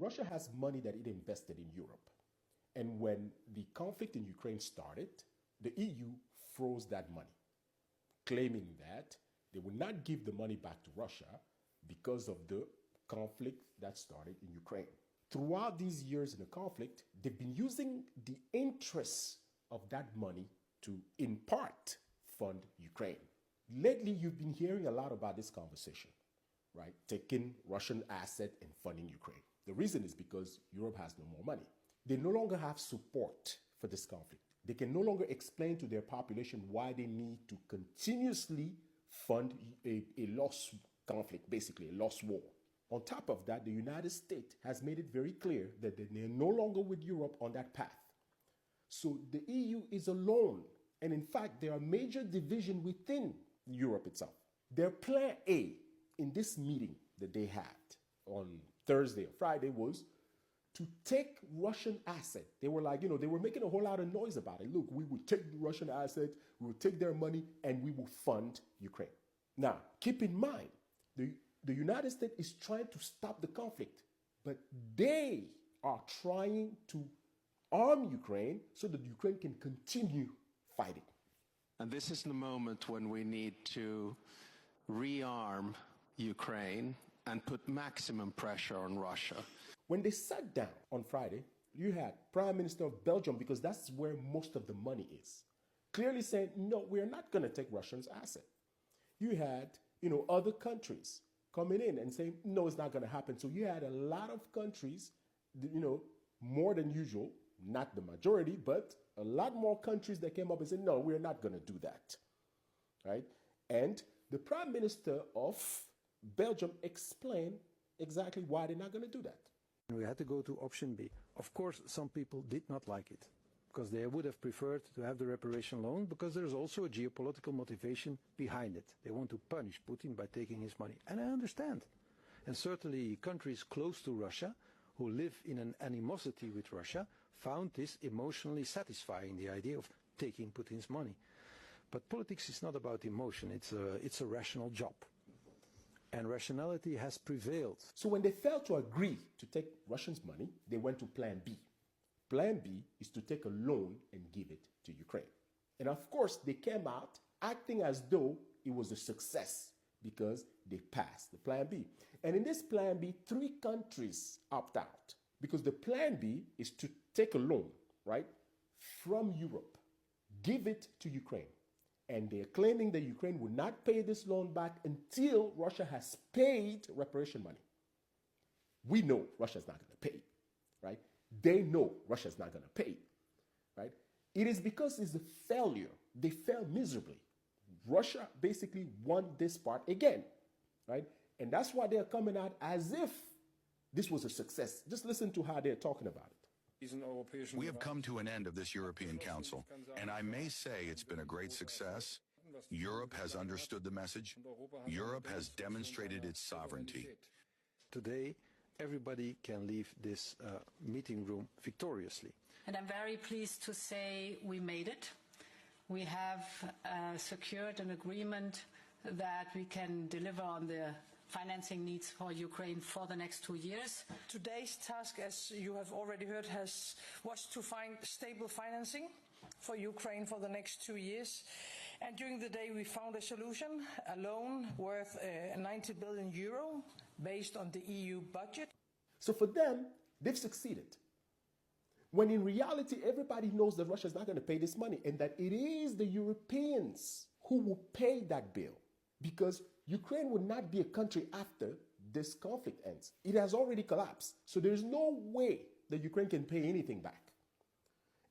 Russia has money that it invested in Europe. And when the conflict in Ukraine started, the EU froze that money, claiming that they would not give the money back to Russia because of the conflict that started in Ukraine. Throughout these years in the conflict, they've been using the interests of that money to, in part, fund Ukraine. Lately, you've been hearing a lot about this conversation, right? Taking Russian assets and funding Ukraine. The reason is because Europe has no more money. They no longer have support for this conflict. They can no longer explain to their population why they need to continuously fund a lost conflict, basically a lost war. On top of that, the United States has made it very clear that they're no longer with Europe on that path. So the EU is alone. And in fact, there are major divisions within Europe itself. Their plan A in this meeting that they had on Thursday or Friday was to take Russian assets. They were like, they were making a whole lot of noise about it. Look, we will take the Russian assets, we will take their money, and we will fund Ukraine. Now, keep in mind, the United States is trying to stop the conflict, but they are trying to arm Ukraine so that Ukraine can continue fighting. And this is the moment when we need to rearm Ukraine and put maximum pressure on Russia. When they sat down on Friday, you had Prime Minister of Belgium, because that's where most of the money is, clearly saying, no, we're not going to take Russians' asset. You had, other countries coming in and saying, no, it's not going to happen. So you had a lot of countries, more than usual, not the majority, but a lot more countries that came up and said, no, we're not going to do that, right? And the Prime Minister of Belgium explained exactly why they're not going to do that. We had to go to option B. Of course, some people did not like it because they would have preferred to have the reparation loan, because there's also a geopolitical motivation behind it. They want to punish Putin by taking his money. And I understand. And certainly countries close to Russia who live in an animosity with Russia found this emotionally satisfying, the idea of taking Putin's money. But politics is not about emotion. It's a rational job. And rationality has prevailed. So when they failed to agree to take Russians' money, they went to Plan B. Plan B is to take a loan and give it to Ukraine. And of course, they came out acting as though it was a success because they passed the Plan B. And in this Plan B, 3 countries opt out because the Plan B is to take a loan, right, from Europe, give it to Ukraine. And they're claiming that Ukraine will not pay this loan back until Russia has paid reparation money. We know Russia's not going to pay, right? They know Russia's not going to pay, right? It is because it's a failure. They failed miserably. Russia basically won this part again, right? And that's why they're coming out as if this was a success. Just listen to how they're talking about it. We have come to an end of this European Council, and I may say it's been a great success. Europe has understood the message. Europe has demonstrated its sovereignty. Today, everybody can leave this meeting room victoriously. And I'm very pleased to say we made it. We have secured an agreement that we can deliver on the financing needs for Ukraine for the next 2 years. Today's task, as you have already heard, was to find stable financing for Ukraine for the next 2 years. And during the day we found a solution, a loan worth 90 billion euro based on the EU budget. So for them, they've succeeded. When in reality, everybody knows that Russia is not going to pay this money and that it is the Europeans who will pay that bill, because Ukraine will not be a country after this conflict ends. It has already collapsed. So there's no way that Ukraine can pay anything back.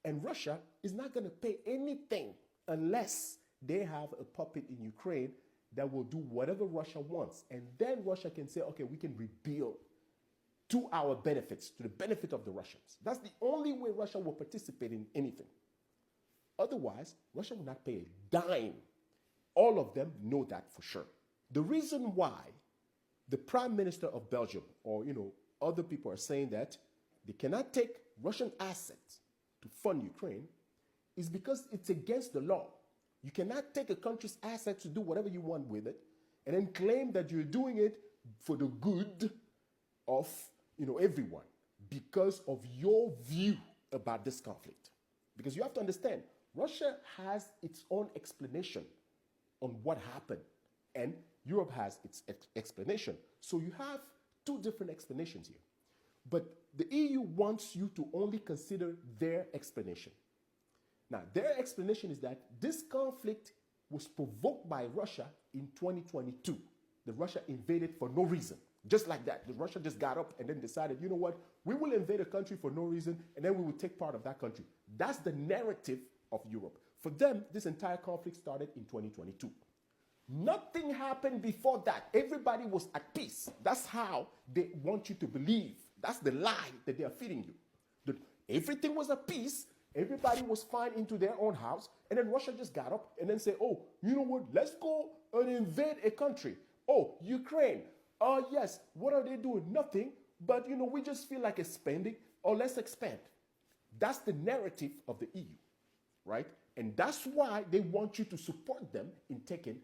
And Russia is not going to pay anything unless they have a puppet in Ukraine that will do whatever Russia wants. And then Russia can say, okay, we can rebuild to our benefits, to the benefit of the Russians. That's the only way Russia will participate in anything. Otherwise, Russia will not pay a dime. All of them know that for sure. The reason why the Prime Minister of Belgium or, other people are saying that they cannot take Russian assets to fund Ukraine is because it's against the law. You cannot take a country's assets to do whatever you want with it and then claim that you're doing it for the good of, everyone. because of your view about this conflict. Because you have to understand, Russia has its own explanation on what happened, and Europe has its explanation. So you have two different explanations here. But the EU wants you to only consider their explanation. Now, their explanation is that this conflict was provoked by Russia in 2022. The Russia invaded for no reason. Just like that. The Russia just got up and then decided, you know what, we will invade a country for no reason, and then we will take part of that country. That's the narrative of Europe. For them, this entire conflict started in 2022. Nothing happened before that. Everybody was at peace. That's how they want you to believe. That's the lie that they are feeding you. That everything was at peace, everybody was fine into their own house, and then Russia just got up and then said, oh, you know what, let's go and invade a country. Oh, Ukraine. Oh, yes, what are they doing? Nothing, but, you know, we just feel like expanding, or let's expand. That's the narrative of the EU, right? And that's why they want you to support them in taking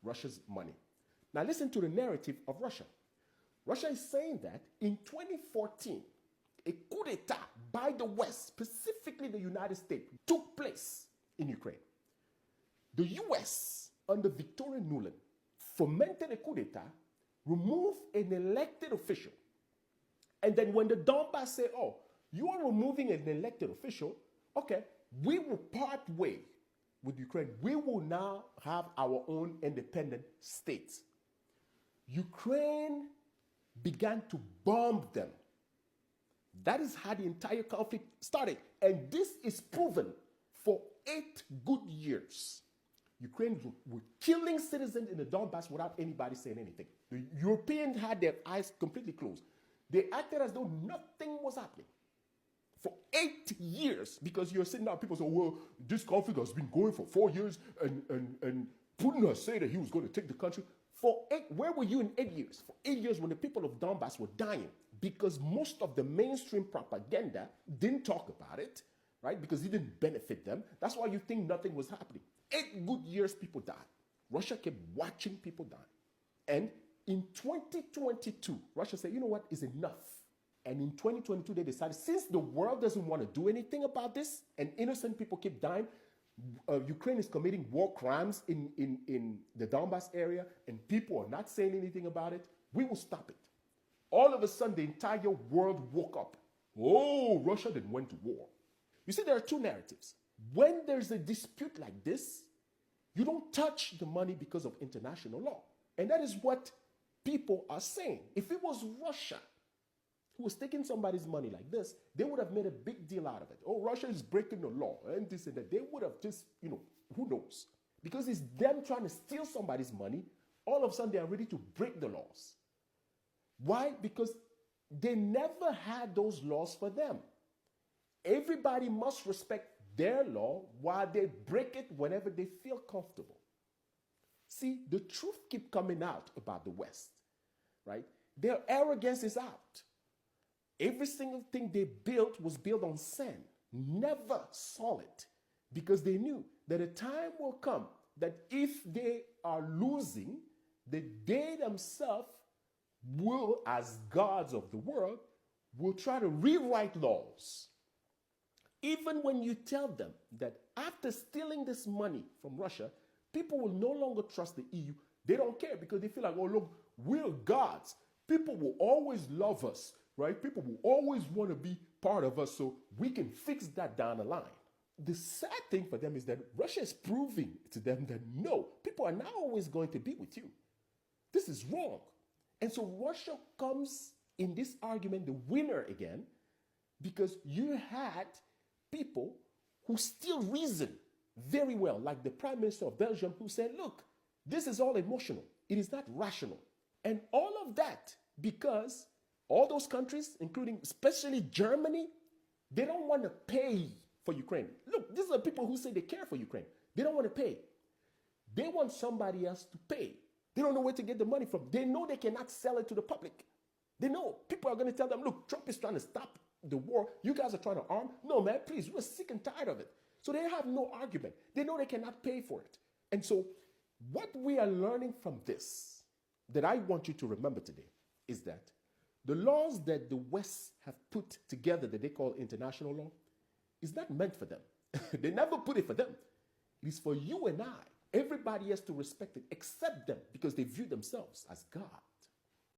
Russia's money. Now listen to the narrative of Russia. Russia is saying that in 2014, a coup d'etat by the West, specifically the United States, took place in Ukraine. The US, under Victoria Nuland, fomented a coup d'etat, removed an elected official. And then when the Donbass say, oh, you are removing an elected official, okay, we will part way with Ukraine. We will now have our own independent state. Ukraine began to bomb them. That is how the entire conflict started. And this is proven for 8 good years. Ukraine were killing citizens in the Donbass without anybody saying anything. The Europeans had their eyes completely closed. They acted as though nothing was happening for 8 years, because you're sitting down, people say, well, this conflict has been going for 4 years, and Putin has said that he was going to take the country. Where were you in 8 years? For 8 years when the people of Donbass were dying, because most of the mainstream propaganda didn't talk about it, right? Because it didn't benefit them. That's why you think nothing was happening. 8 good years, people died. Russia kept watching people die. And in 2022, Russia said, you know what, is enough. And in 2022, they decided, since the world doesn't want to do anything about this, and innocent people keep dying, Ukraine is committing war crimes in the Donbass area, and people are not saying anything about it, we will stop it. All of a sudden, the entire world woke up. Oh, Russia then went to war. You see, there are two narratives. When there's a dispute like this, you don't touch the money because of international law. And that is what people are saying. If it was Russia who was taking somebody's money like this, they would have made a big deal out of it. Oh, Russia is breaking the law and this and that. They would have just, who knows? Because it's them trying to steal somebody's money. All of a sudden, they are ready to break the laws. Why? Because they never had those laws for them. Everybody must respect their law while they break it whenever they feel comfortable. See, the truth keeps coming out about the West, right? Their arrogance is out. Every single thing they built was built on sand, never solid, because they knew that a time will come that if they are losing, that they themselves will, as gods of the world, will try to rewrite laws. Even when you tell them that after stealing this money from Russia, people will no longer trust the EU, they don't care because they feel like, oh, look, we're gods. People will always love us, right? People will always want to be part of us, so we can fix that down the line. The sad thing for them is that Russia is proving to them that no, people are not always going to be with you. This is wrong. And so Russia comes in this argument the winner again, because you had people who still reason very well, like the Prime Minister of Belgium, who said, look, this is all emotional. It is not rational. And all of that because all those countries, including especially Germany, they don't want to pay for Ukraine. Look, these are people who say they care for Ukraine. They don't want to pay. They want somebody else to pay. They don't know where to get the money from. They know they cannot sell it to the public. They know people are going to tell them, look, Trump is trying to stop the war. You guys are trying to arm. No, man, please, we're sick and tired of it. So they have no argument. They know they cannot pay for it. And so what we are learning from this, that I want you to remember today, is that the laws that the West have put together together that they call international law is not meant for them. They never put it for them. It is for you and I. Everybody has to respect it except them because they view themselves as God.